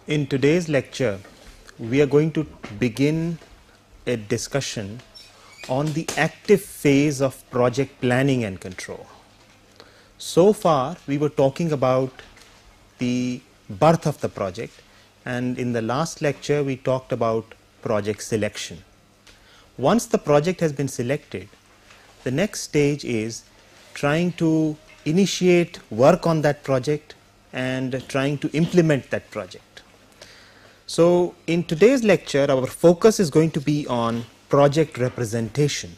In today's lecture, we are going to begin a discussion on the active phase of project planning and control. So far, we were talking about the birth of the project, and in the last lecture, we talked about project selection. Once the project has been selected, the next stage is trying to initiate work on that project and trying to implement that project. So, in today's lecture, our focus is going to be on project representation.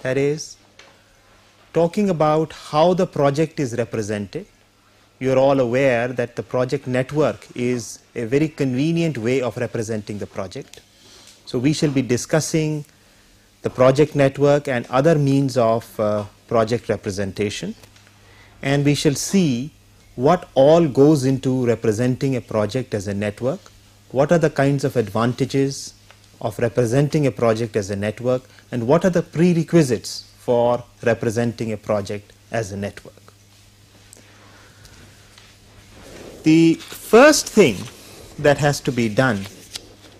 That is, talking about how the project is represented. You are all aware that the project network is a very convenient way of representing the project. So, we shall be discussing the project network and other means of project representation, and we shall see what all goes into representing a project as a network, what are the kinds of advantages of representing a project as a network, and what are the prerequisites for representing a project as a network. The first thing that has to be done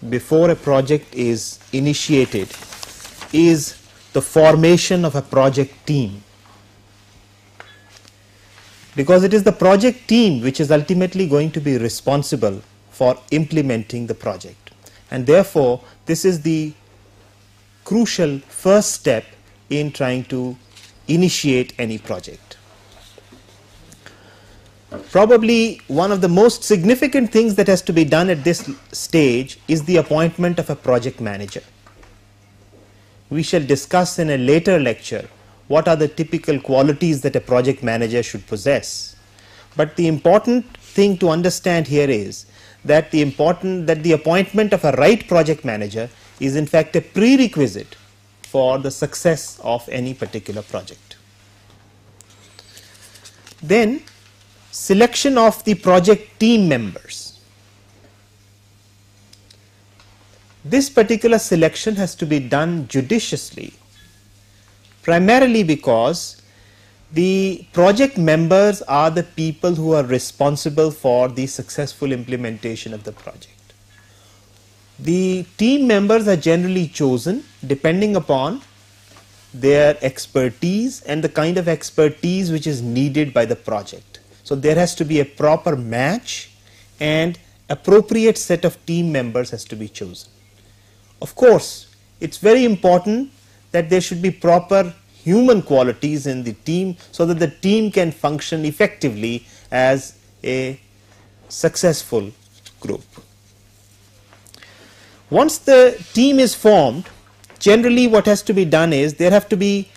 before a project is initiated is the formation of a project team, because it is the project team which is ultimately going to be responsible for implementing the project, and therefore this is the crucial first step in trying to initiate any project. Probably one of the most significant things that has to be done at this stage is the appointment of a project manager. We shall discuss in a later lecture what are the typical qualities that a project manager should possess. But the important thing to understand here is that the appointment of a right project manager is in fact a prerequisite for the success of any particular project. Then, selection of the project team members. This particular selection has to be done judiciously, primarily because the project members are the people who are responsible for the successful implementation of the project. The team members are generally chosen depending upon their expertise and the kind of expertise which is needed by the project. So there has to be a proper match, and appropriate set of team members has to be chosen. Of course, it's very important that there should be proper human qualities in the team so that the team can function effectively as a successful group. Once the team is formed, generally what has to be done is there have to be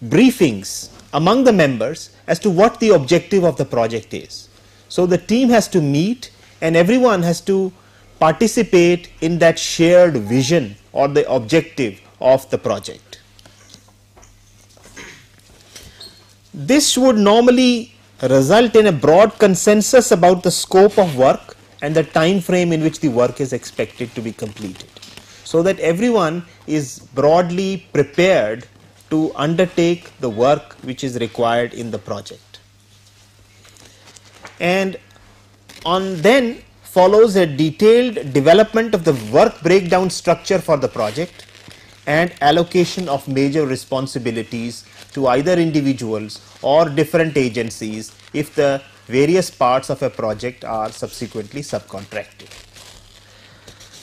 briefings among the members as to what the objective of the project is. So the team has to meet and everyone has to participate in that shared vision or the objective of the project. This would normally result in a broad consensus about the scope of work and the time frame in which the work is expected to be completed, so that everyone is broadly prepared to undertake the work which is required in the project. And then follows a detailed development of the work breakdown structure for the project and allocation of major responsibilities to either individuals or different agencies if the various parts of a project are subsequently subcontracted.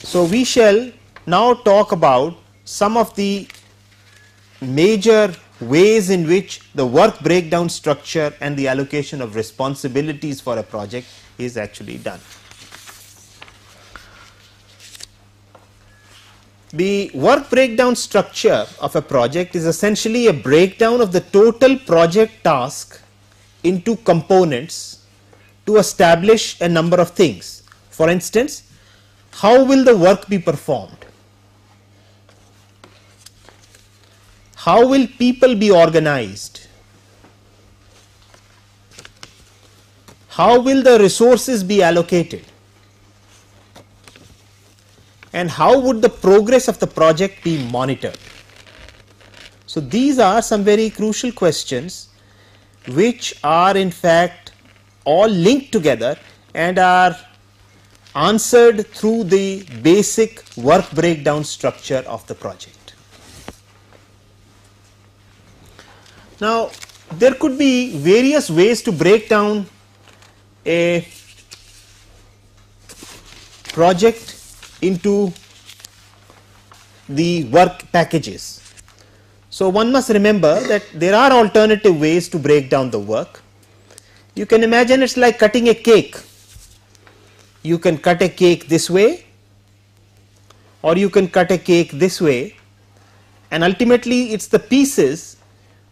So we shall now talk about some of the major ways in which the work breakdown structure and the allocation of responsibilities for a project is actually done. The work breakdown structure of a project is essentially a breakdown of the total project task into components to establish a number of things. For instance, how will the work be performed? How will people be organized? How will the resources be allocated? And how would the progress of the project be monitored? So these are some very crucial questions which are in fact all linked together and are answered through the basic work breakdown structure of the project. Now, there could be various ways to break down a project into the work packages. So, one must remember that there are alternative ways to break down the work. You can imagine it is like cutting a cake. You can cut a cake this way, or you can cut a cake this way, and ultimately it is the pieces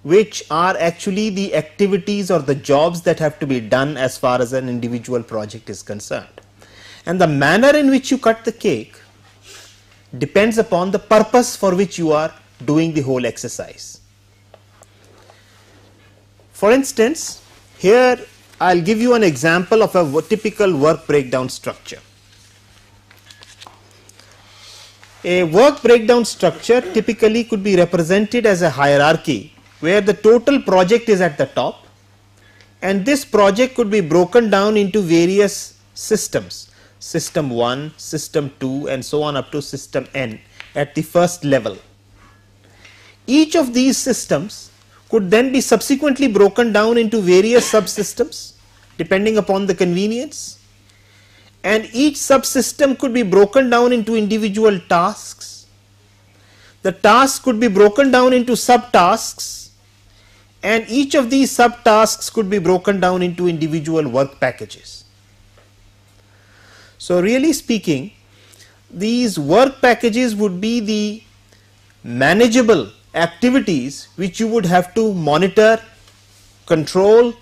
which are actually the activities or the jobs that have to be done as far as an individual project is concerned. And the manner in which you cut the cake depends upon the purpose for which you are doing the whole exercise. For instance, here I will give you an example of a typical work breakdown structure. A work breakdown structure typically could be represented as a hierarchy where the total project is at the top, and this project could be broken down into various systems, system 1, system 2 and so on up to system n at the first level. Each of these systems could then be subsequently broken down into various subsystems depending upon the convenience, and each subsystem could be broken down into individual tasks. The tasks could be broken down into subtasks, and each of these subtasks could be broken down into individual work packages. So, really speaking, these work packages would be the manageable activities which you would have to monitor, control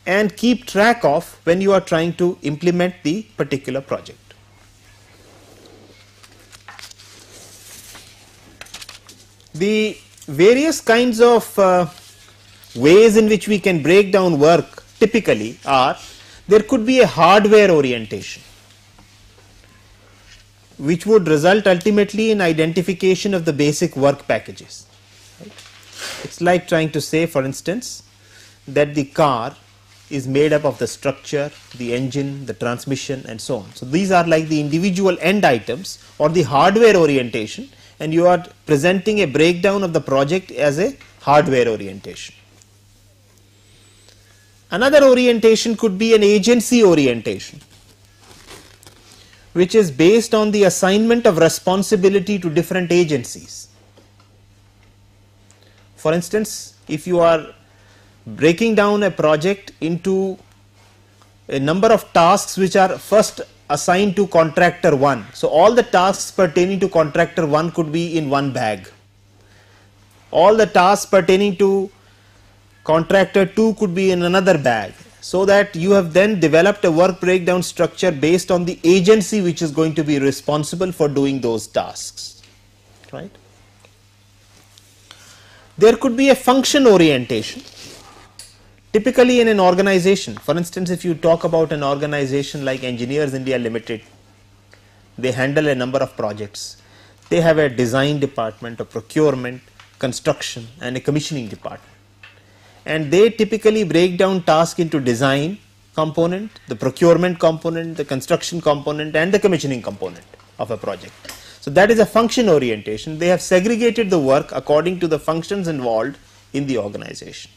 and keep track of when you are trying to implement the particular project. The various kinds of ways in which we can break down work typically are, there could be a hardware orientation which would result ultimately in identification of the basic work packages. Right? It is like trying to say, for instance, that the car is made up of the structure, the engine, the transmission and so on. So, these are like the individual end items or the hardware orientation, and you are presenting a breakdown of the project as a hardware orientation. Another orientation could be an agency orientation, which is based on the assignment of responsibility to different agencies. For instance, if you are breaking down a project into a number of tasks which are first assigned to contractor 1. So, all the tasks pertaining to contractor 1 could be in one bag. All the tasks pertaining to contractor 2 could be in another bag, so that you have then developed a work breakdown structure based on the agency which is going to be responsible for doing those tasks, right. There could be a function orientation. Typically in an organization, for instance, if you talk about an organization like Engineers India Limited, they handle a number of projects. They have a design department, a procurement, construction and a commissioning department. And they typically break down tasks into design component, the procurement component, the construction component and the commissioning component of a project. So, that is a function orientation. They have segregated the work according to the functions involved in the organization.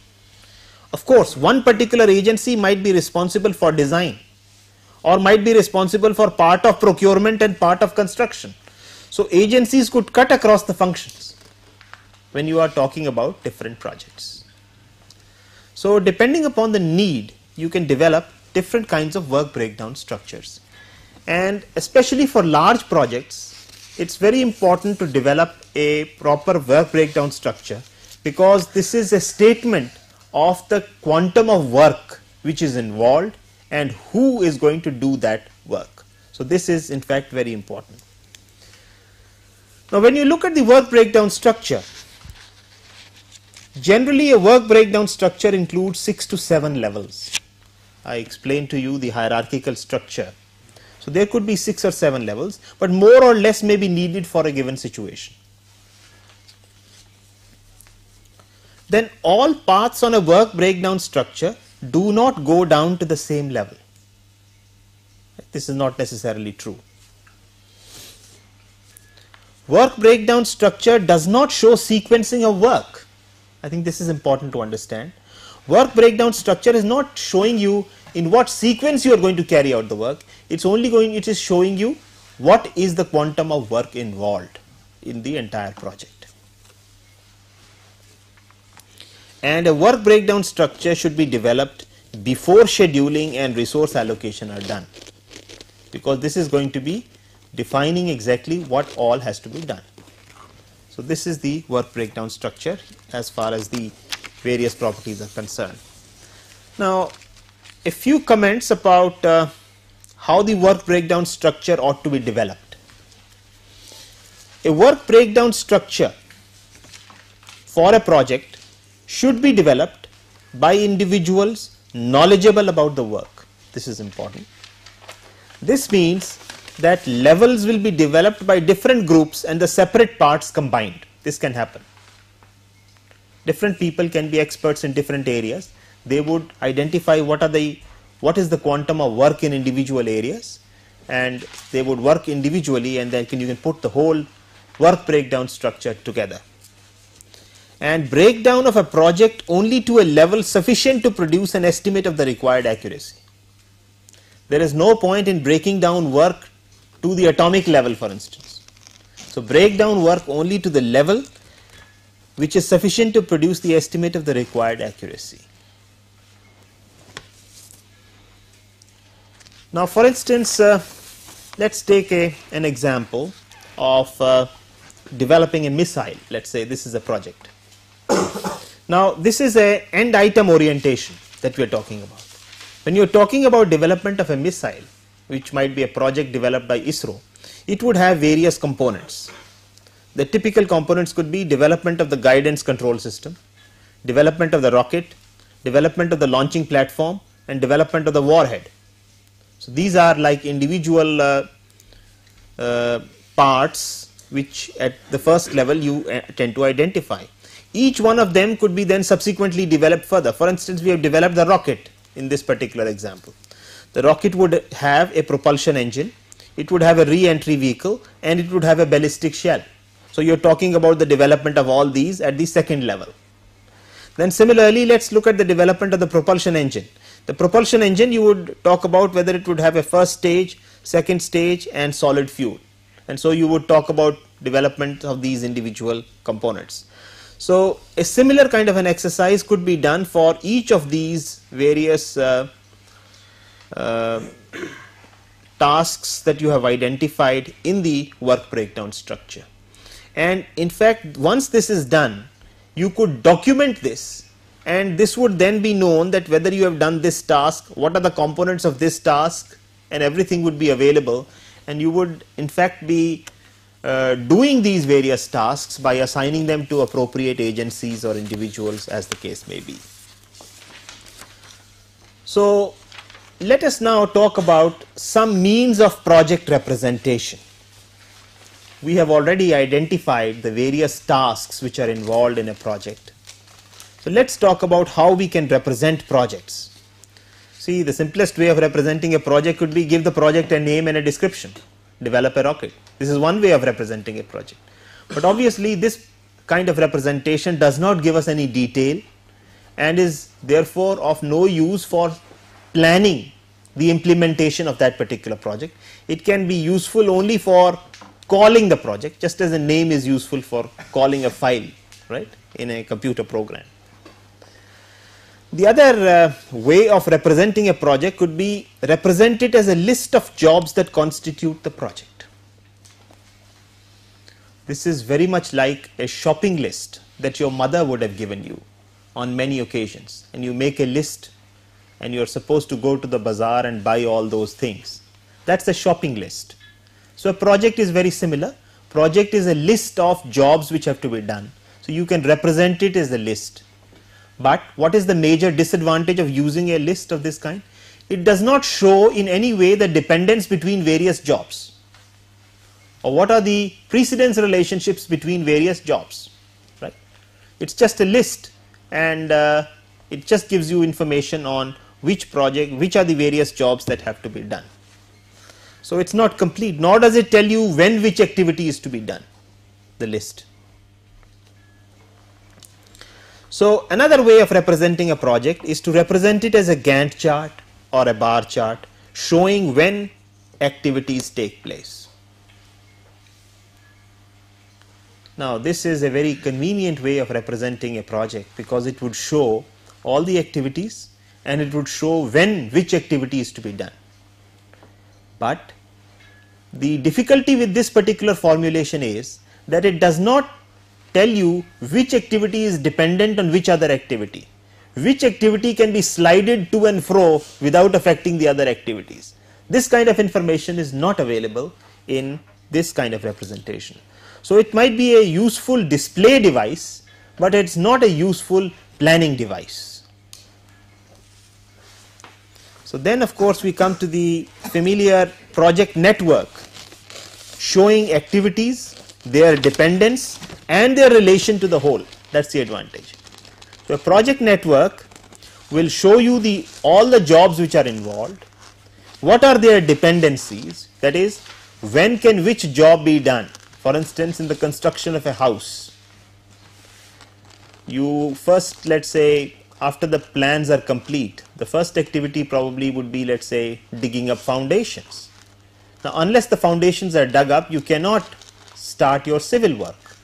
Of course, one particular agency might be responsible for design or might be responsible for part of procurement and part of construction. So, agencies could cut across the functions when you are talking about different projects. So, depending upon the need, you can develop different kinds of work breakdown structures, and especially for large projects, it is very important to develop a proper work breakdown structure, because this is a statement of the quantum of work which is involved and who is going to do that work. So, this is in fact very important. Now, when you look at the work breakdown structure, generally a work breakdown structure includes 6 to 7 levels. I explained to you the hierarchical structure. So, there could be 6 or 7 levels, but more or less may be needed for a given situation. Then all paths on a work breakdown structure do not go down to the same level. this is not necessarily true. Work breakdown structure does not show sequencing of work. I think this is important to understand. Work breakdown structure is not showing you in what sequence you are going to carry out the work. It is showing you what is the quantum of work involved in the entire project. And a work breakdown structure should be developed before scheduling and resource allocation are done, because this is going to be defining exactly what all has to be done. So, this is the work breakdown structure as far as the various properties are concerned. Now, a few comments about how the work breakdown structure ought to be developed. A work breakdown structure for a project should be developed by individuals knowledgeable about the work. This is important. This means that levels will be developed by different groups and the separate parts combined. This can happen. Different people can be experts in different areas. They would identify what is the quantum of work in individual areas, and they would work individually, and then you can put the whole work breakdown structure together. And breakdown of a project only to a level sufficient to produce an estimate of the required accuracy. There is no point in breaking down work to the atomic level, for instance. So, break down work only to the level which is sufficient to produce the estimate of the required accuracy. Now, for instance, let us take an example of developing a missile. Let us say this is a project. Now, this is a end item orientation that we are talking about. When you are talking about development of a missile, which might be a project developed by ISRO, it would have various components. The typical components could be development of the guidance control system, development of the rocket, development of the launching platform, and development of the warhead. So, these are like individual parts which at the first level you tend to identify. Each one of them could be then subsequently developed further. For instance, we have developed the rocket in this particular example. The rocket would have a propulsion engine, it would have a re-entry vehicle, and it would have a ballistic shell. So, you are talking about the development of all these at the second level. Then similarly, let us look at the development of the propulsion engine. The propulsion engine, you would talk about whether it would have a first stage, second stage, and solid fuel. And so, you would talk about development of these individual components. So, a similar kind of an exercise could be done for each of these various tasks that you have identified in the work breakdown structure. And in fact, once this is done, you could document this, and this would then be known that whether you have done this task, what are the components of this task, and everything would be available, and you would in fact be doing these various tasks by assigning them to appropriate agencies or individuals, as the case may be. So, let us now talk about some means of project representation. We have already identified the various tasks which are involved in a project. So, let us talk about how we can represent projects. See, the simplest way of representing a project could be give the project a name and a description. Develop a rocket. This is one way of representing a project. But obviously, this kind of representation does not give us any detail and is therefore of no use for planning the implementation of that particular project. It can be useful only for calling the project, just as a name is useful for calling a file, right, in a computer program. The other way of representing a project could be represent it as a list of jobs that constitute the project. This is very much like a shopping list that your mother would have given you on many occasions, and you make a list and you are supposed to go to the bazaar and buy all those things. That is a shopping list. So, a project is very similar. Project is a list of jobs which have to be done. So, you can represent it as a list. But what is the major disadvantage of using a list of this kind? It does not show in any way the dependence between various jobs, or what are the precedence relationships between various jobs, right? It is just a list, and it just gives you information on which project, which are the various jobs that have to be done. So it's not complete, nor does it tell you when which activity is to be done, the list. So another way of representing a project is to represent it as a Gantt chart or a bar chart showing when activities take place. Now this is a very convenient way of representing a project, because it would show all the activities and it would show when which activity is to be done. But the difficulty with this particular formulation is that it does not tell you which activity is dependent on which other activity. Which activity can be slided to and fro without affecting the other activities. This kind of information is not available in this kind of representation. So it might be a useful display device, but it's not a useful planning device. So then of course we come to the familiar project network showing activities, their dependence and their relation to the whole. That's the advantage. So a project network will show you all the jobs which are involved, what are their dependencies, that is, when can which job be done. For instance, in the construction of a house, you first, let's say, after the plans are complete, the first activity probably would be, let's say, digging up foundations. Now unless the foundations are dug up, you cannot start your civil work.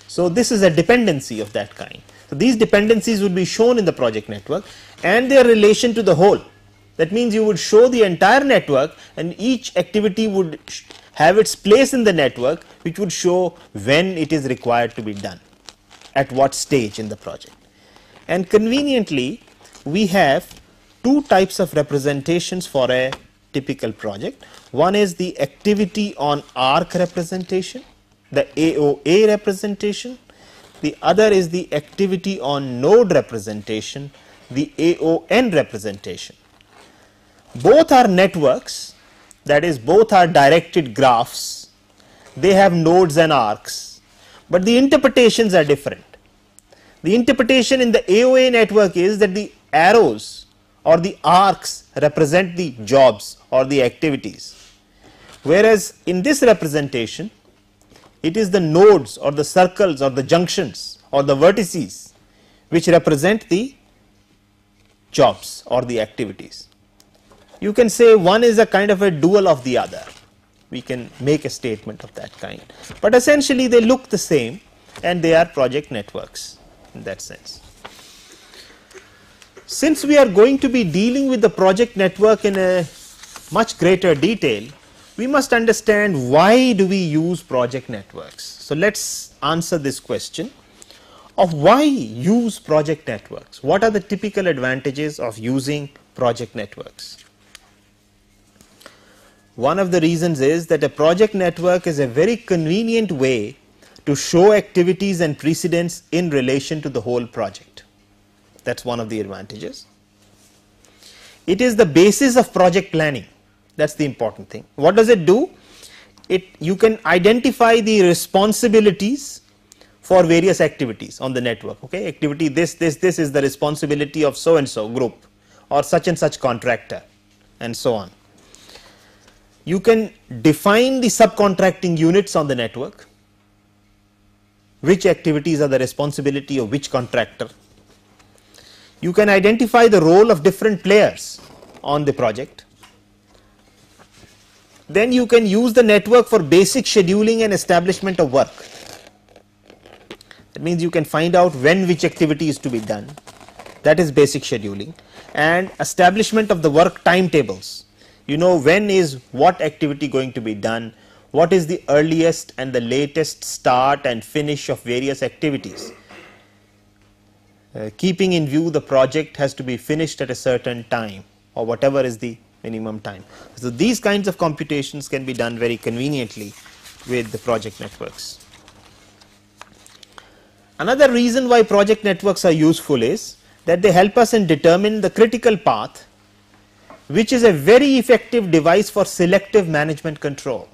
So this is a dependency of that kind. So these dependencies would be shown in the project network and their relation to the whole. That means you would show the entire network and each activity would have its place in the network, which would show when it is required to be done, at what stage in the project. And conveniently we have two types of representations for a typical project. One is the activity on arc representation, the AOA representation. The other is the activity on node representation, the AON representation. Both are networks, that is, both are directed graphs. They have nodes and arcs, but the interpretations are different. The interpretation in the AOA network is that the arrows or the arcs represent the jobs or the activities, whereas in this representation it is the nodes or the circles or the junctions or the vertices which represent the jobs or the activities. You can say one is a kind of a dual of the other. We can make a statement of that kind, but essentially they look the same and they are project networks in that sense. Since we are going to be dealing with the project network in a much greater detail, we must understand why do we use project networks. So let's answer this question of why use project networks. What are the typical advantages of using project networks? One of the reasons is that a project network is a very convenient way to show activities and precedents in relation to the whole project. That's one of the advantages. It is the basis of project planning. That's the important thing. What does it do? You can identify the responsibilities for various activities on the network. Okay, activity this is the responsibility of so and so group or such and such contractor and so on. You can define the subcontracting units on the network, which activities are the responsibility of which contractor. You can identify the role of different players on the project. Then you can use the network for basic scheduling and establishment of work. That means you can find out when which activity is to be done. That is basic scheduling. And establishment of the work timetables. You know when is what activity going to be done, what is the earliest and the latest start and finish of various activities. Keeping in view the project has to be finished at a certain time or whatever is the minimum time. So these kinds of computations can be done very conveniently with the project networks. Another reason why project networks are useful is that they help us in determine the critical path, which is a very effective device for selective management control.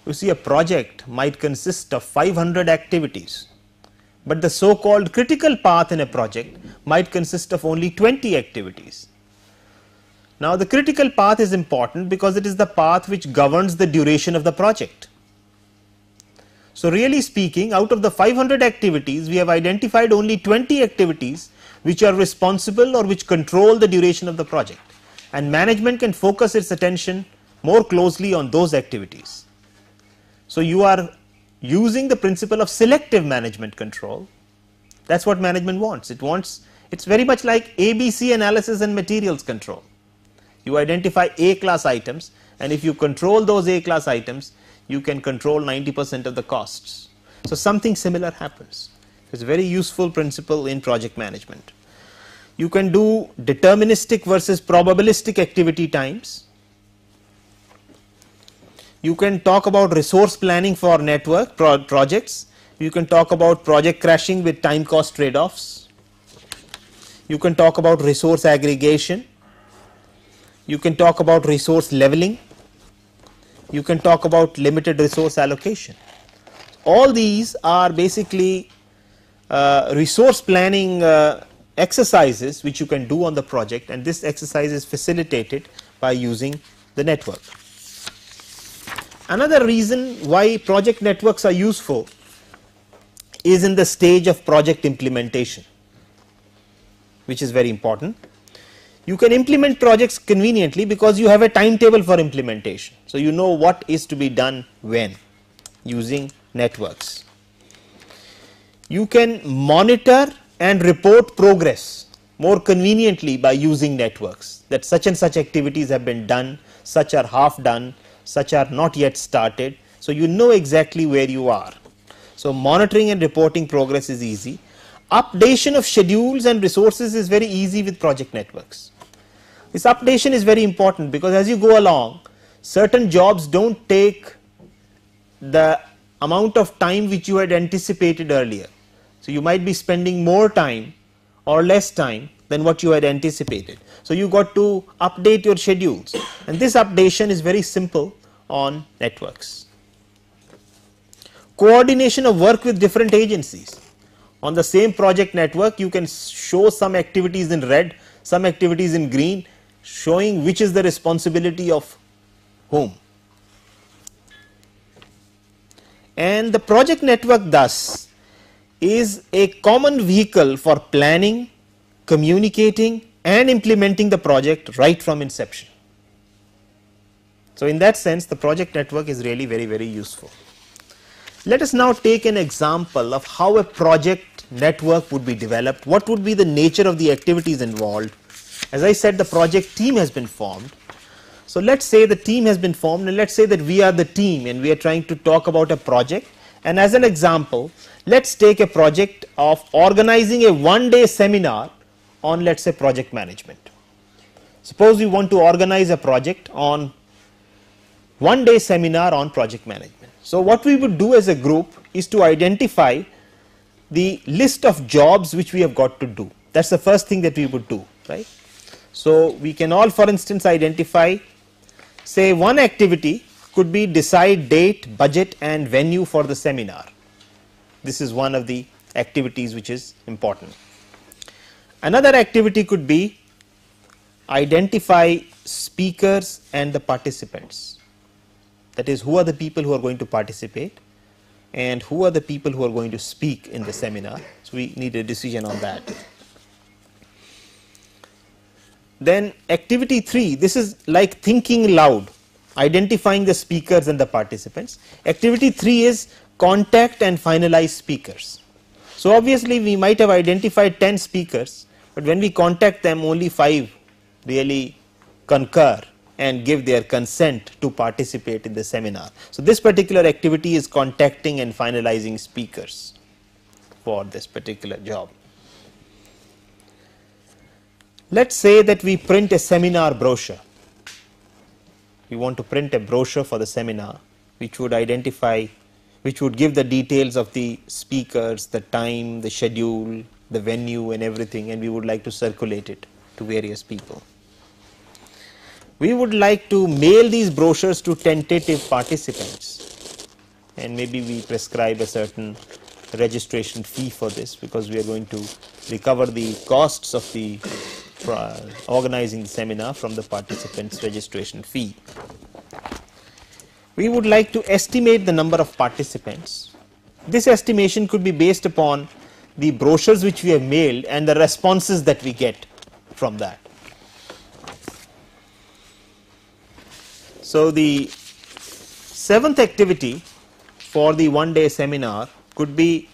You see, a project might consist of 500 activities, but the so called critical path in a project might consist of only 20 activities. Now, the critical path is important because it is the path which governs the duration of the project. So, really speaking, out of the 500 activities, we have identified only 20 activities which are responsible or which control the duration of the project, and management can focus its attention more closely on those activities. So, you are using the principle of selective management control. That is what management wants. It is very much like ABC analysis and materials control. You identify A class items, and if you control those A class items, you can control 90% of the costs. So, something similar happens. It is a very useful principle in project management. You can do deterministic versus probabilistic activity times. You can talk about resource planning for network projects. You can talk about project crashing with time cost trade-offs. You can talk about resource aggregation. You can talk about resource leveling. You can talk about limited resource allocation. All these are basically resource planning exercises which you can do on the project, and this exercise is facilitated by using the network. Another reason why project networks are useful is in the stage of project implementation, which is very important. You can implement projects conveniently because you have a timetable for implementation. So, you know what is to be done when using networks. You can monitor and report progress more conveniently by using networks, that such and such activities have been done, such are half done, such are not yet started. So, you know exactly where you are. So, monitoring and reporting progress is easy. Updation of schedules and resources is very easy with project networks. This updation is very important because as you go along, certain jobs do not take the amount of time which you had anticipated earlier. So, you might be spending more time or less time than what you had anticipated. So, you got to update your schedules, and this updation is very simple on networks. Coordination of work with different agencies. On the same project network, you can show some activities in red, some activities in green, showing which is the responsibility of whom. And the project network thus is a common vehicle for planning, communicating and implementing the project right from inception. So, in that sense, the project network is really very useful. Let us now take an example of how a project network would be developed. What would be the nature of the activities involved? As I said, the project team has been formed. So, let us say the team has been formed, and let us say that we are the team and we are trying to talk about a project. And as an example, let us take a project of organizing a one-day seminar on, let us say, project management. Suppose we want to organize a project on one-day seminar on project management. So, what we would do as a group is to identify the list of jobs which we have got to do. That is the first thing that we would do, right. So, we can all, for instance, identify, say, one activity could be decide date, budget and venue for the seminar. This is one of the activities which is important. Another activity could be identify speakers and the participants. That is, who are the people who are going to participate and who are the people who are going to speak in the seminar. So, we need a decision on that. Then activity 3, this is like thinking loud, identifying the speakers and the participants. Activity 3 is contact and finalize speakers. So, obviously, we might have identified 10 speakers, but when we contact them, only 5 really concur and give their consent to participate in the seminar. So, this particular activity is contacting and finalizing speakers for this particular job. Let us say that we print a seminar brochure. We want to print a brochure for the seminar which would identify, which would give the details of the speakers, the time, the schedule, the venue and everything, and we would like to circulate it to various people. We would like to mail these brochures to tentative participants, and maybe we prescribe a certain registration fee for this because we are going to recover the costs of the organizing the seminar from the participants' registration fee. We would like to estimate the number of participants. This estimation could be based upon the brochures which we have mailed and the responses that we get from that. So, the seventh activity for the one-day seminar could be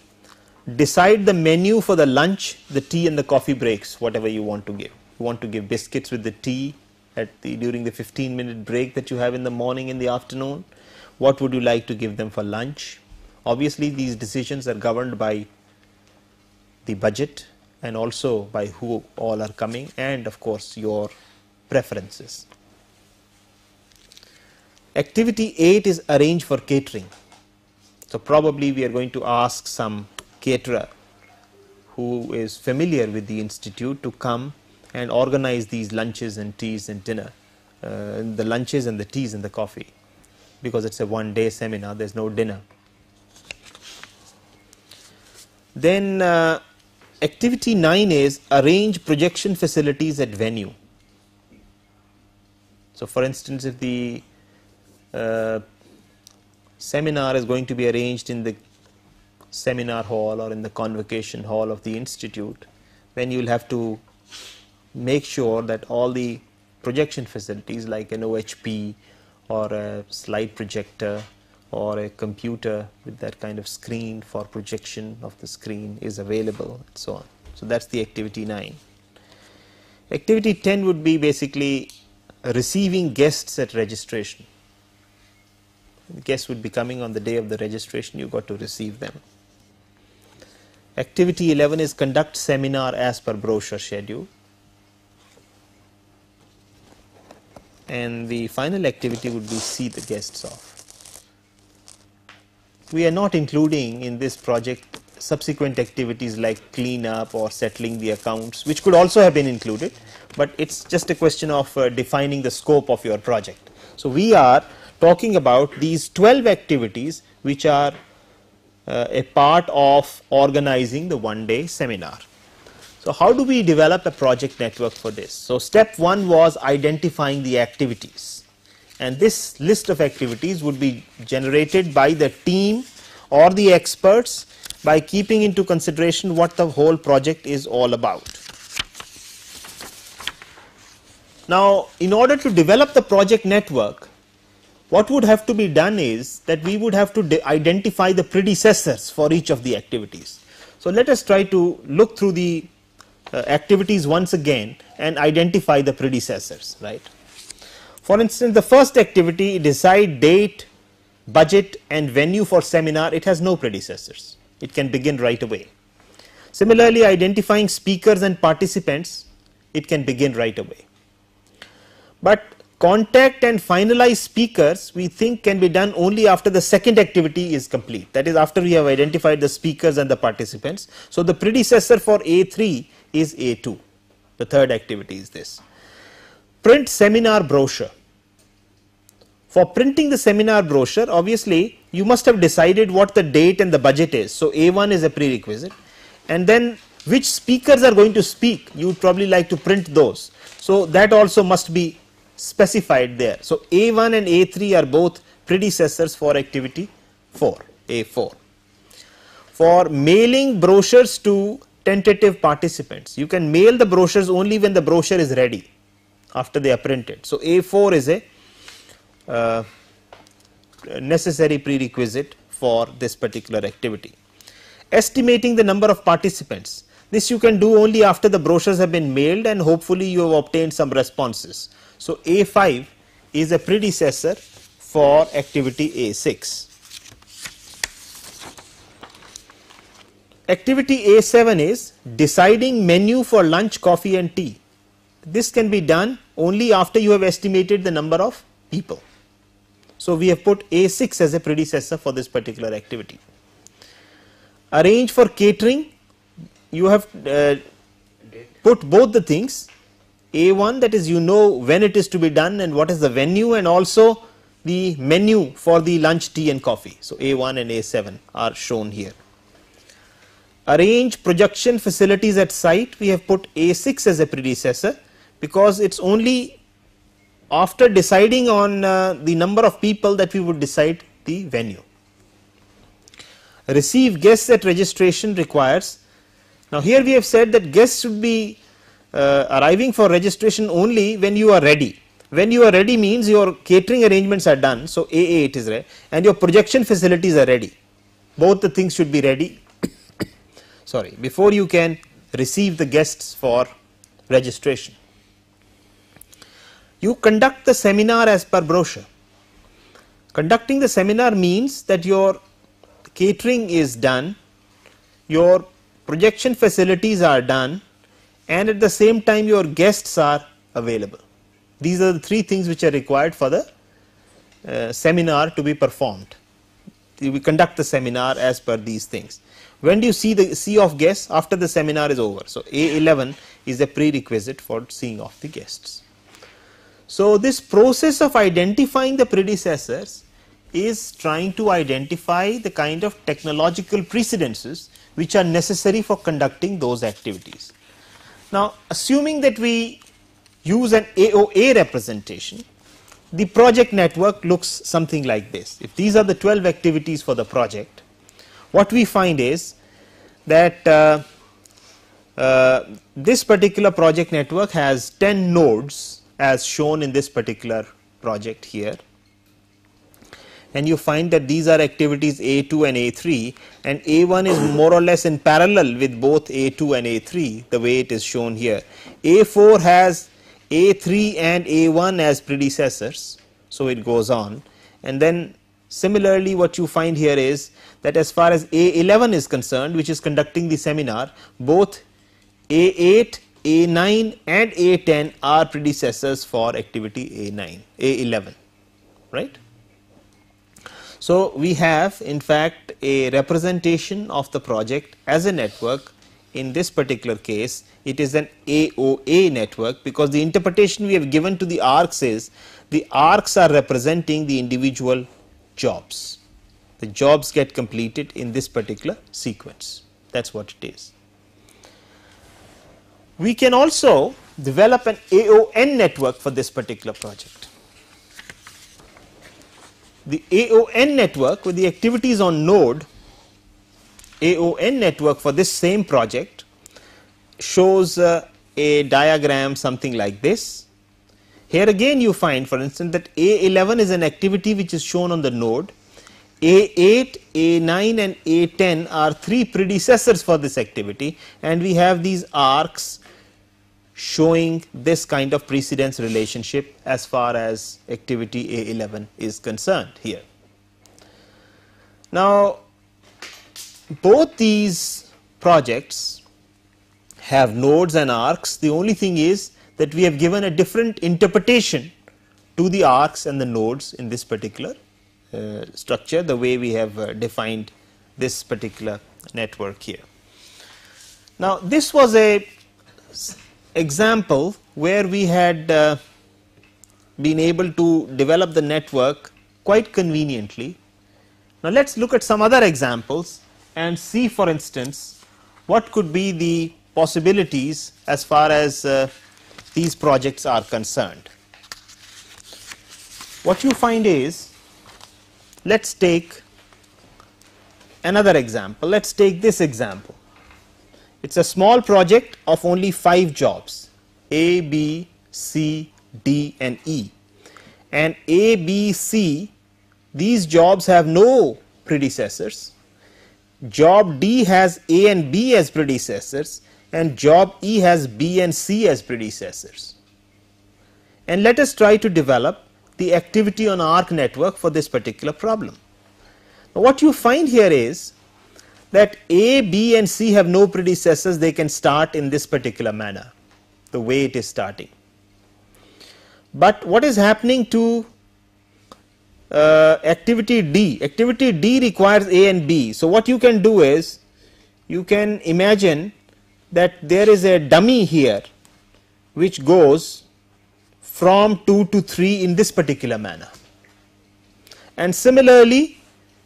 decide the menu for the lunch, the tea and the coffee breaks, whatever you want to give. You want to give biscuits with the tea during the 15-minute break that you have in the morning, in the afternoon. What would you like to give them for lunch? Obviously, these decisions are governed by the budget and also by who all are coming, and of course your preferences. Activity 8 is arrange for catering. So, probably we are going to ask some caterer who is familiar with the institute to come and organize these lunches and teas and dinner, the lunches and the teas and the coffee, because it is a one-day seminar, there is no dinner. Then activity 9 is arrange projection facilities at venue. So, for instance, if the seminar is going to be arranged in the seminar hall or in the convocation hall of the institute, then you will have to make sure that all the projection facilities like an OHP or a slide projector or a computer with that kind of screen for projection of the screen is available, and so on. So, that is the activity 9. Activity 10 would be basically receiving guests at registration. The guests would be coming on the day of the registration, you got to receive them. Activity 11 is conduct seminar as per brochure schedule. And the final activity would be see the guests off. We are not including in this project subsequent activities like clean up or settling the accounts, which could also have been included, but it is just a question of defining the scope of your project. So, we are talking about these 12 activities which are a part of organizing the one-day seminar. So, how do we develop a project network for this? So, step 1 was identifying the activities, and this list of activities would be generated by the team or the experts by keeping into consideration what the whole project is all about. Now, in order to develop the project network, what would have to be done is that we would have to identify the predecessors for each of the activities. So, let us try to look through the activities once again and identify the predecessors, right. For instance, the first activity, decide date, budget and venue for seminar, it has no predecessors, it can begin right away. Similarly, identifying speakers and participants, it can begin right away. But contact and finalize speakers we think can be done only after the second activity is complete, that is after we have identified the speakers and the participants. So, the predecessor for A3 is A2, the third activity is this. Print seminar brochure. For printing the seminar brochure, obviously you must have decided what the date and the budget is. So, A1 is a prerequisite, and then which speakers are going to speak, you would probably like to print those. So, that also must be specified there. So, A1 and A3 are both predecessors for activity 4, A4. For mailing brochures to tentative participants, you can mail the brochures only when the brochure is ready after they are printed. So, A4 is a necessary prerequisite for this particular activity. Estimating the number of participants, this you can do only after the brochures have been mailed and hopefully you have obtained some responses. So, A5 is a predecessor for activity A6. Activity A7 is deciding menu for lunch, coffee and tea. This can be done only after you have estimated the number of people. So, we have put A6 as a predecessor for this particular activity. Arrange for catering, you have put both the things. A1, that is you know when it is to be done and what is the venue, and also the menu for the lunch, tea and coffee. So, A1 and A7 are shown here. arrange projection facilities at site, we have put A6 as a predecessor, because it is only after deciding on the number of people that we would decide the venue. Receive guests at registration requires, now here we have said that guests should be arriving for registration only when you are ready. When you are ready means your catering arrangements are done, so A8 is ready, and your projection facilities are ready. Both the things should be ready sorry, before you can receive the guests for registration. You conduct the seminar as per brochure. Conducting the seminar means that your catering is done, your projection facilities are done, and at the same time your guests are available. These are the three things which are required for the seminar to be performed. We conduct the seminar as per these things. When do you see the see of guests? After the seminar is over. So A11 is a prerequisite for seeing of the guests. So this process of identifying the predecessors is trying to identify the kind of technological precedences which are necessary for conducting those activities. Now assuming that we use an AOA representation, the project network looks something like this. If these are the 12 activities for the project, what we find is that this particular project network has 10 nodes as shown in this particular project here, and you find that these are activities A2 and A3, and A1 is more or less in parallel with both A2 and A3 the way it is shown here. A4 has A3 and A1 as predecessors, so it goes on, and then similarly what you find here is that as far as A11 is concerned, which is conducting the seminar, both A8, A9 and A10 are predecessors for activity A11, right. So we have in fact a representation of the project as a network. In this particular case it is an AOA network, because the interpretation we have given to the arcs is the arcs are representing the individual jobs. The jobs get completed in this particular sequence. That is what it is. We can also develop an AON network for this particular project. The AON network with the activities on node, AON network for this same project shows a diagram something like this. Here again you find, for instance, that A11 is an activity which is shown on the node, A8, A9 and A10 are three predecessors for this activity, and we have these arcs showing this kind of precedence relationship as far as activity A11 is concerned here. Now both these projects have nodes and arcs. The only thing is that we have given a different interpretation to the arcs and the nodes in this particular structure, the way we have defined this particular network here. Now this was a example where we had been able to develop the network quite conveniently. Now let us look at some other examples and see, for instance, what could be the possibilities as far as these projects are concerned. What you find is, let us take another example. Let us take this example. It is a small project of only 5 jobs, A, B, C, D and E, and A, B, C, these jobs have no predecessors. Job D has A and B as predecessors, and job E has B and C as predecessors. And let us try to develop the activity on arc network for this particular problem. Now what you find here is that A, B and C have no predecessors. They can start in this particular manner, the way it is starting. But what is happening to activity D? Activity D requires A and B. So what you can do is, you can imagine that there is a dummy here which goes from 2 to 3 in this particular manner. And similarly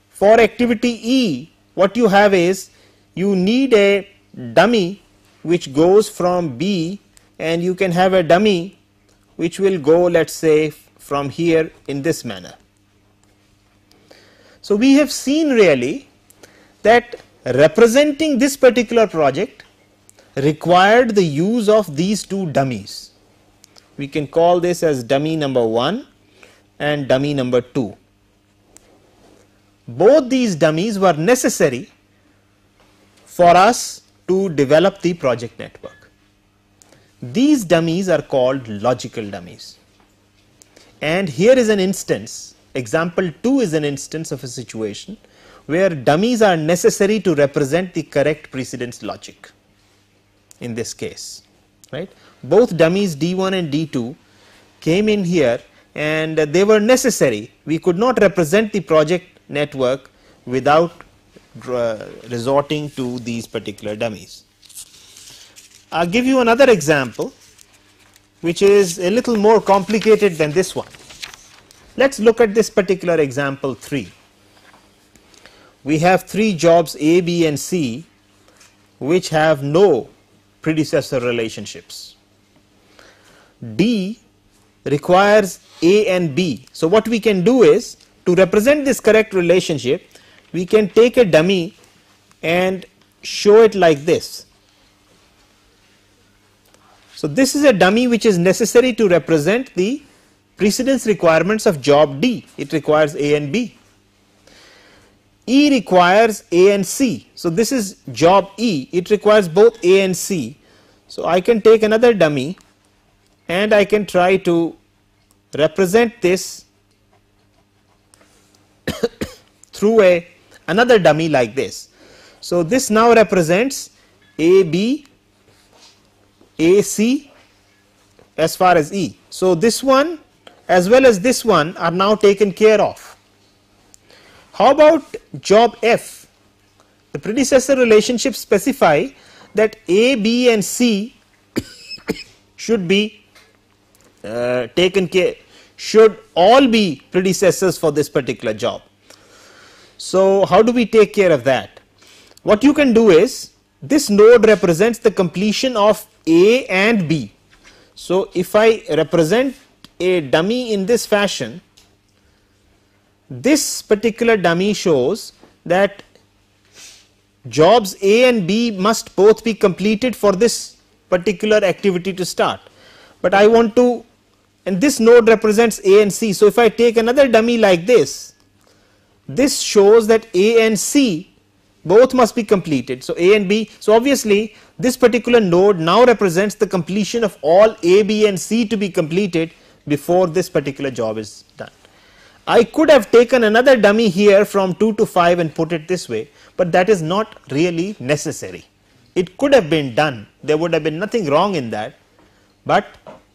for activity E, what you have is you need a dummy which goes from B, and you can have a dummy which will go, let us say, from here in this manner. So, we have seen really that representing this particular project required the use of these two dummies. We can call this as dummy number 1 and dummy number 2. Both these dummies were necessary for us to develop the project network. These dummies are called logical dummies, and here is an instance, example 2 is an instance of a situation where dummies are necessary to represent the correct precedence logic in this case, right. Both dummies D1 and D2 came in here and they were necessary. We could not represent the project network without resorting to these particular dummies. I will give you another example which is a little more complicated than this one. Let us look at this particular example 3. We have 3 jobs A, B and C which have no predecessor relationships. D requires A and B. So, what we can do is, to represent this correct relationship, we can take a dummy and show it like this. So, this is a dummy which is necessary to represent the precedence requirements of job D. It requires A and B. E requires A and C. So, this is job E, it requires both A and C. So, I can take another dummy and I can try to represent this through another dummy like this. So, this now represents A B, A C as far as E. So, this one as well as this one are now taken care of. How about job F? The predecessor relationships specify that A, B and C should be taken care, should all be predecessors for this particular job. So, how do we take care of that? What you can do is, this node represents the completion of A and B. So, if I represent a dummy in this fashion, this particular dummy shows that jobs A and B must both be completed for this particular activity to start. But I want to, and this node represents A and C. So, if I take another dummy like this, this shows that A and C both must be completed. So, A and B. So, obviously, this particular node now represents the completion of all A, B and C to be completed before this particular job is done. I could have taken another dummy here from 2 to 5 and put it this way, but that is not really necessary. It could have been done, there would have been nothing wrong in that, but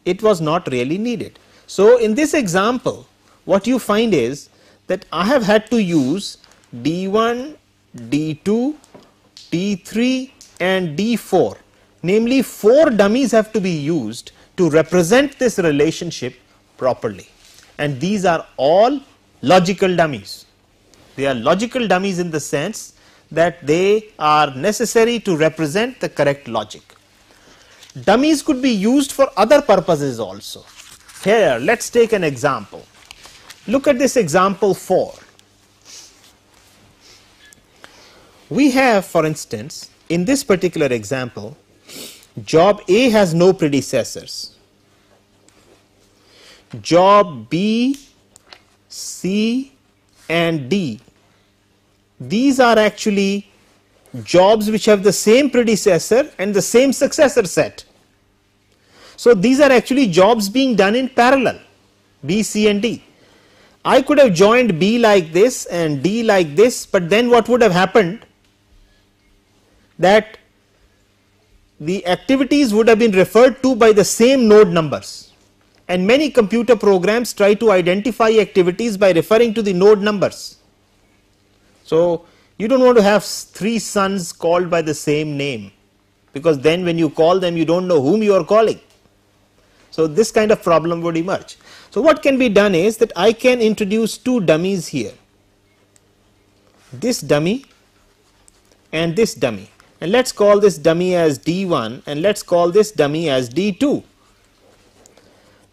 it was not really needed. So, in this example, what you find is that I have had to use D1, D2, D3 and D4, namely 4 dummies have to be used to represent this relationship properly, and these are all logical dummies. They are logical dummies in the sense that they are necessary to represent the correct logic. Dummies could be used for other purposes also. Here, let us take an example. Look at this example 4. We have, for instance, in this particular example, job A has no predecessors. Job B, C and D, these are actually jobs which have the same predecessor and the same successor set. So, these are actually jobs being done in parallel, B, C and D. I could have joined B like this and D like this, but then what would have happened, that the activities would have been referred to by the same node numbers, and many computer programs try to identify activities by referring to the node numbers. So, you do not want to have 3 sons called by the same name, because then when you call them you do not know whom you are calling. So, this kind of problem would emerge. So, what can be done is that I can introduce 2 dummies here. This dummy and this dummy, and let us call this dummy as D1 and let us call this dummy as D2.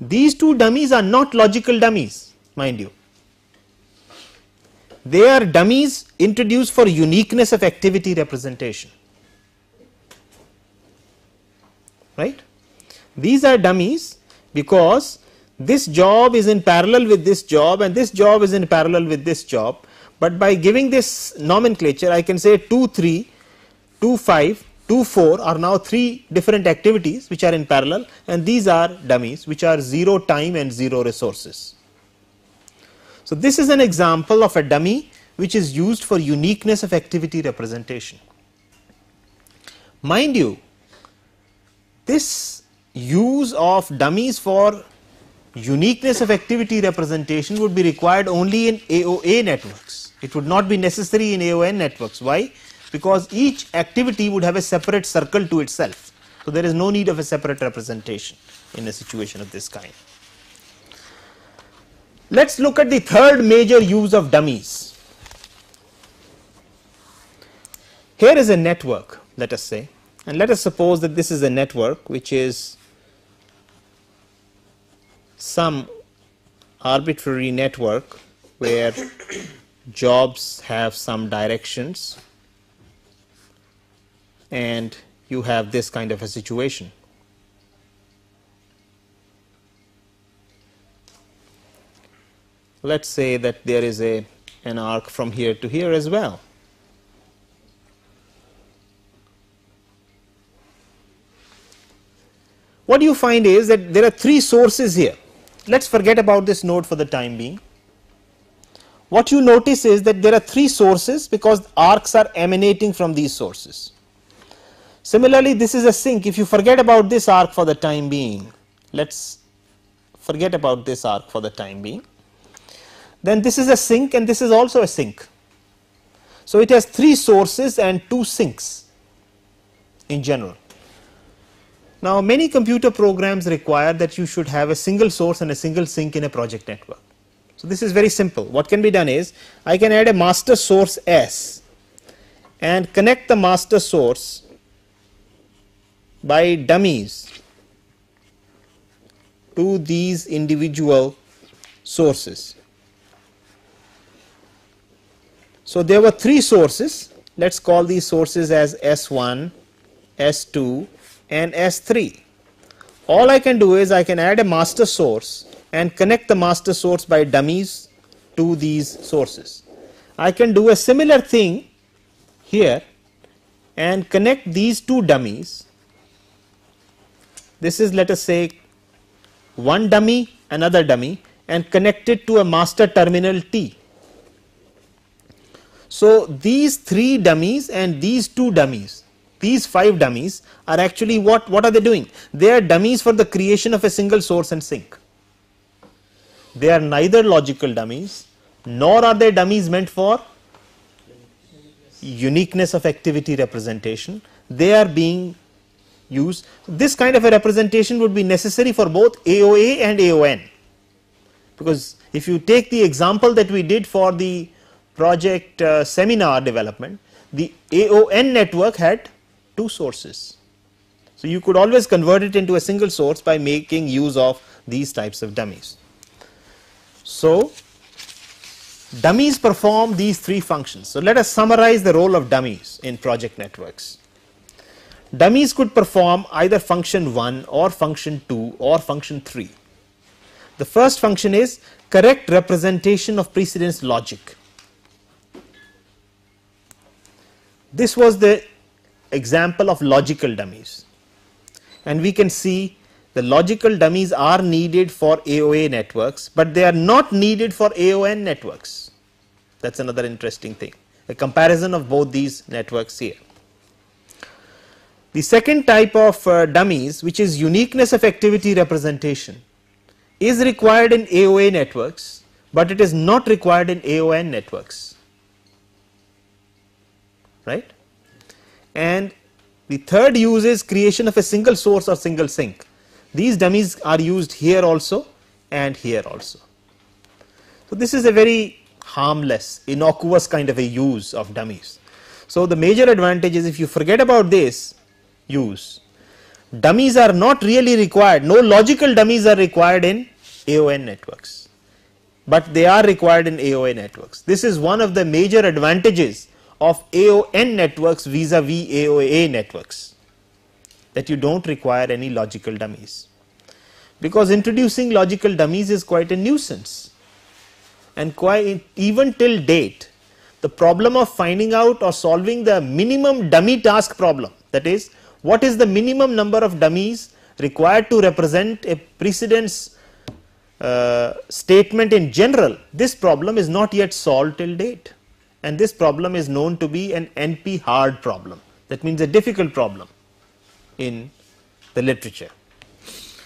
These two dummies are not logical dummies, mind you. They are dummies introduced for uniqueness of activity representation, right. These are dummies because this job is in parallel with this job and this job is in parallel with this job, but by giving this nomenclature I can say 2 3, 2 5, 2 4 are now 3 different activities which are in parallel, and these are dummies which are 0 time and 0 resources. So this is an example of a dummy which is used for uniqueness of activity representation. Mind you, this use of dummies for uniqueness of activity representation would be required only in AOA networks. It would not be necessary in AON networks. Why? Because each activity would have a separate circle to itself. So there is no need of a separate representation in a situation of this kind. Let us look at the third major use of dummies. Here is a network, let us say, and let us suppose that this is a network which is some arbitrary network where jobs have some directions and you have this kind of a situation. Let us say that there is an arc from here to here as well. What you find is that there are 3 sources here. Let us forget about this node for the time being. What you notice is that there are 3 sources because arcs are emanating from these sources. Similarly, this is a sink. If you forget about this arc for the time being, let us forget about this arc for the time being, then this is a sink and this is also a sink. So it has 3 sources and 2 sinks in general. Now many computer programs require that you should have a single source and a single sink in a project network. So this is very simple. What can be done is I can add a master source S and connect the master source by dummies to these individual sources. So there were 3 sources. Let us call these sources as S1, S2 and S3. All I can do is I can add a master source and connect the master source by dummies to these sources. I can do a similar thing here and connect these 2 dummies. This is, let us say, one dummy, another dummy, and connect it to a master terminal T. So these 3 dummies and these 2 dummies, these 5 dummies are actually what are they doing? They are dummies for the creation of a single source and sink. They are neither logical dummies nor are they dummies meant for uniqueness of activity representation. They are being used. This kind of a representation would be necessary for both AOA and AON, because if you take the example that we did for the project seminar development, the AON network had 2 sources. So you could always convert it into a single source by making use of these types of dummies. So dummies perform these 3 functions. So let us summarize the role of dummies in project networks. Dummies could perform either function 1 or function 2 or function 3. The first function is correct representation of precedence logic. This was the example of logical dummies, and we can see the logical dummies are needed for AOA networks, but they are not needed for AON networks. That is another interesting thing, a comparison of both these networks here. The second type of dummies, which is uniqueness of activity representation, is required in AOA networks, but it is not required in AON networks, right? And the third use is creation of a single source or single sink. These dummies are used here also and here also. So this is a very harmless, innocuous kind of a use of dummies. So, the major advantage is, if you forget about this use, dummies are not really required, no logical dummies are required in AON networks, but they are required in AOA networks. This is one of the major advantages of AON networks vis-a-vis AOA networks, that you do not require any logical dummies, because introducing logical dummies is quite a nuisance, and quite even till date the problem of finding out or solving the minimum dummy task problem, that is, what is the minimum number of dummies required to represent a precedence statement in general, this problem is not yet solved till date, and this problem is known to be an NP hard problem, that means a difficult problem in the literature.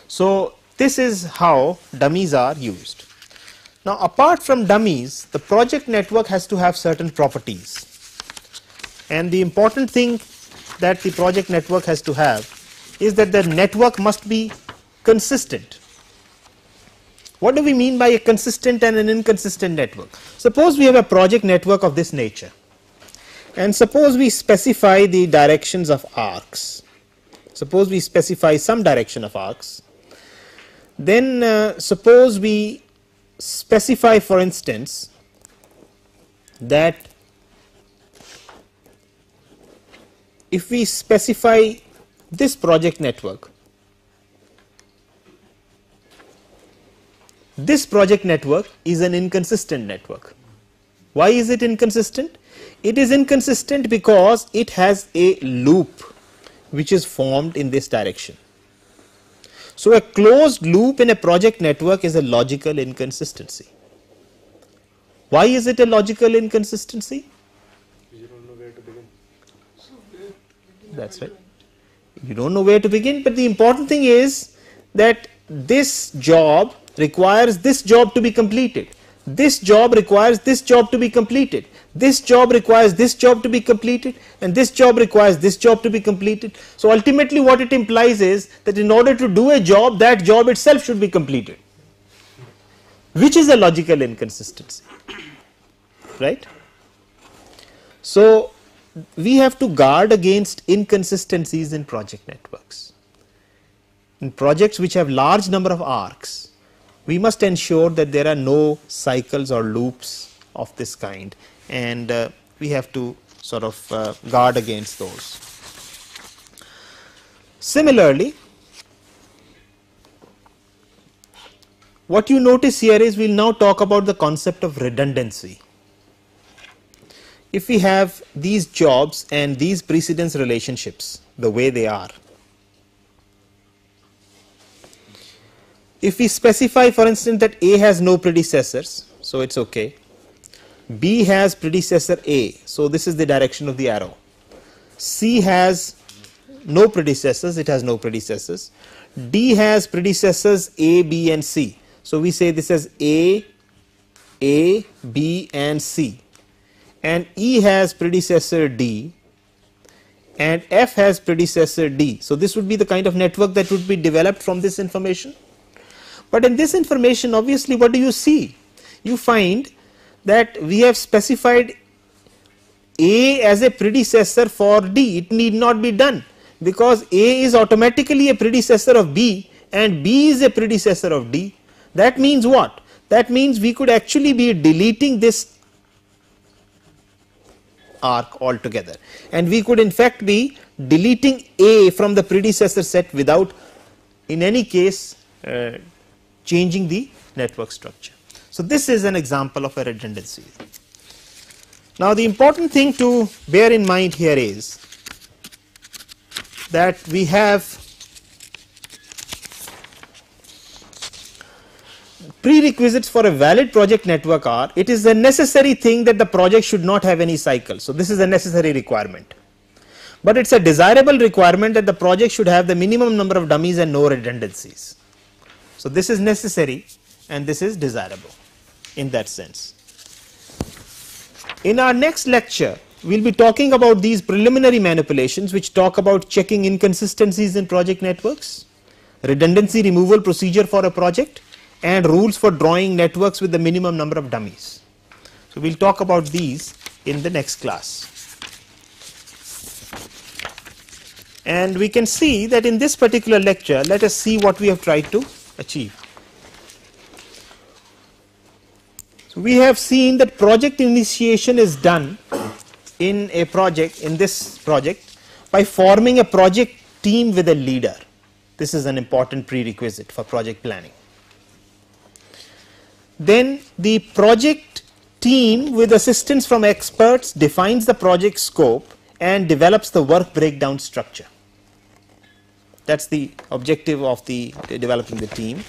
So, this is how dummies are used. Now, apart from dummies, the project network has to have certain properties, and the important thing that the project network has to have is that the network must be consistent. What do we mean by a consistent and an inconsistent network? Suppose we have a project network of this nature, and suppose we specify the directions of arcs. Suppose we specify some direction of arcs, then suppose we specify, for instance, that if we specify this project network, this project network is an inconsistent network. Why is it inconsistent? It is inconsistent because it has a loop which is formed in this direction. So, a closed loop in a project network is a logical inconsistency. Why is it a logical inconsistency? You don't know where to begin. That's right. You don't know where to begin, but the important thing is that this job requires this job to be completed. This job requires this job to be completed. This job requires this job to be completed, and this job requires this job to be completed. So, ultimately what it implies is that in order to do a job, that job itself should be completed, which is a logical inconsistency, right. So, we have to guard against inconsistencies in project networks. In projects which have large number of arcs, we must ensure that there are no cycles or loops of this kind, and we have to sort of guard against those. Similarly, what you notice here is we will now talk about the concept of redundancy. If we have these jobs and these precedence relationships the way they are, if we specify, for instance, that A has no predecessors, so it is okay. B has predecessor A, so this is the direction of the arrow. C has no predecessors, it has no predecessors. D has predecessors A, B and C, so we say this as A, B and C. And E has predecessor D, and F has predecessor D. So, this would be the kind of network that would be developed from this information. But in this information, obviously, what do you see? You find that we have specified A as a predecessor for D. It need not be done, because A is automatically a predecessor of B and B is a predecessor of D. That means what? That means we could actually be deleting this arc altogether, and we could in fact be deleting A from the predecessor set without in any case changing the network structure. So, this is an example of a redundancy. Now, the important thing to bear in mind here is that we have prerequisites for a valid project network are, it is a necessary thing that the project should not have any cycle. So, this is a necessary requirement, but it is a desirable requirement that the project should have the minimum number of dummies and no redundancies. So, this is necessary and this is desirable in that sense. In our next lecture, we will be talking about these preliminary manipulations which talk about checking inconsistencies in project networks, redundancy removal procedure for a project, and rules for drawing networks with the minimum number of dummies. So, we will talk about these in the next class. And we can see that in this particular lecture, let us see what we have tried to achieve. So we have seen that project initiation is done in a project, in this project, by forming a project team with a leader. This is an important prerequisite for project planning. Then the project team with assistance from experts defines the project scope and develops the work breakdown structure. That's the objective of the developing the team.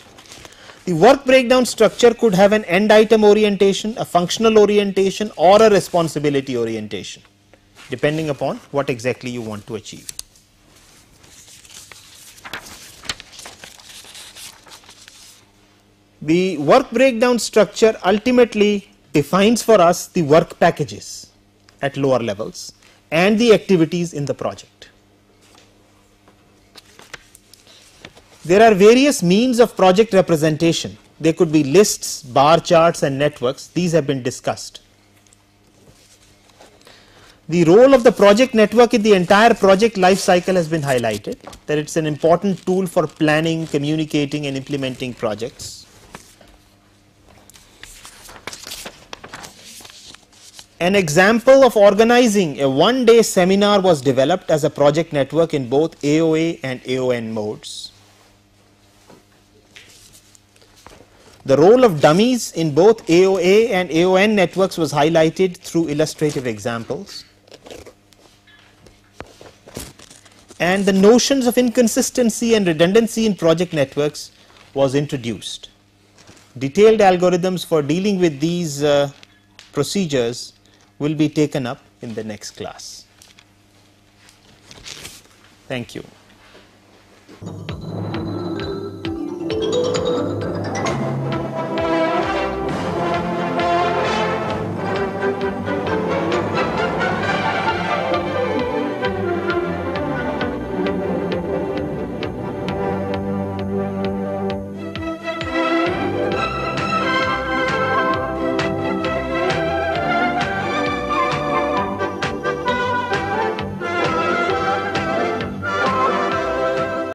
The work breakdown structure could have an end item orientation, a functional orientation, or a responsibility orientation, depending upon what exactly you want to achieve. The work breakdown structure ultimately defines for us the work packages at lower levels and the activities in the project. There are various means of project representation. They could be lists, bar charts, and networks. These have been discussed. The role of the project network in the entire project life cycle has been highlighted, that it's an important tool for planning, communicating, and implementing projects. An example of organizing a one-day seminar was developed as a project network in both AOA and AON modes. The role of dummies in both AOA and AON networks was highlighted through illustrative examples. And the notions of inconsistency and redundancy in project networks was introduced. Detailed algorithms for dealing with these procedures will be taken up in the next class. Thank you.